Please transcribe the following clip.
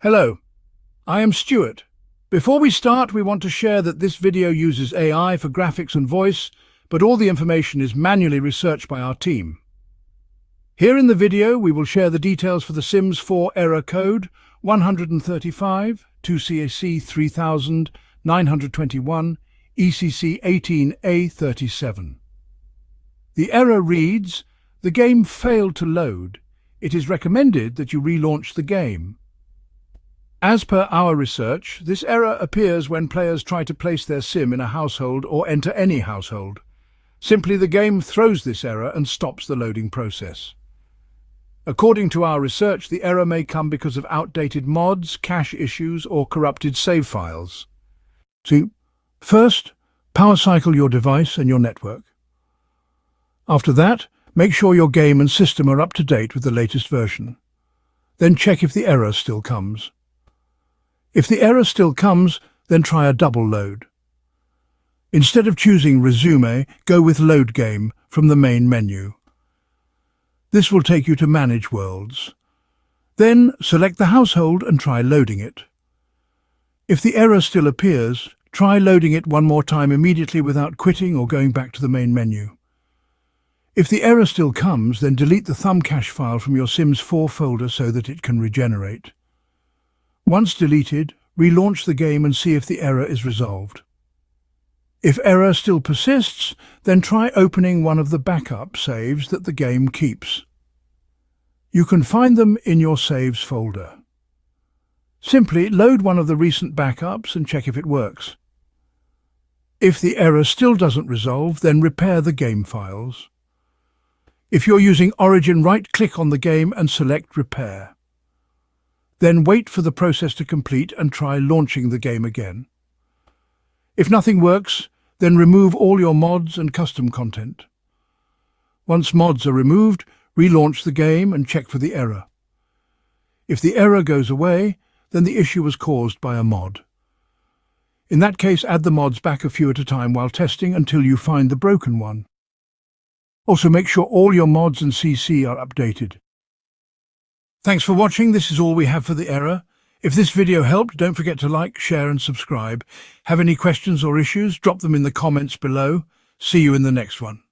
Hello, I am Stuart. Before we start, we want to share that this video uses AI for graphics and voice, but all the information is manually researched by our team. Here in the video, we will share the details for the Sims 4 error code 135, 2cec3921, ecc18a37. The error reads, "The game failed to load. It is recommended that you relaunch the game." As per our research, this error appears when players try to place their sim in a household or enter any household. Simply, the game throws this error and stops the loading process. According to our research, the error may come because of outdated mods, cache issues, or corrupted save files. First, power cycle your device and your network. After that, make sure your game and system are up to date with the latest version. Then check if the error still comes. If the error still comes, then try a double load. Instead of choosing Resume, go with Load Game from the main menu. This will take you to Manage Worlds. Then select the household and try loading it. If the error still appears, try loading it one more time immediately without quitting or going back to the main menu. If the error still comes, then delete the thumb cache file from your Sims 4 folder so that it can regenerate. Once deleted, relaunch the game and see if the error is resolved. If error still persists, then try opening one of the backup saves that the game keeps. You can find them in your Saves folder. Simply load one of the recent backups and check if it works. If the error still doesn't resolve, then repair the game files. If you're using Origin, right-click on the game and select Repair. Then wait for the process to complete and try launching the game again. If nothing works, then remove all your mods and custom content. Once mods are removed, relaunch the game and check for the error. If the error goes away, then the issue was caused by a mod. In that case, add the mods back a few at a time while testing until you find the broken one. Also, make sure all your mods and CC are updated. Thanks for watching. This is all we have for the error. If this video helped, don't forget to like, share and subscribe. Have any questions or issues? Drop them in the comments below. See you in the next one.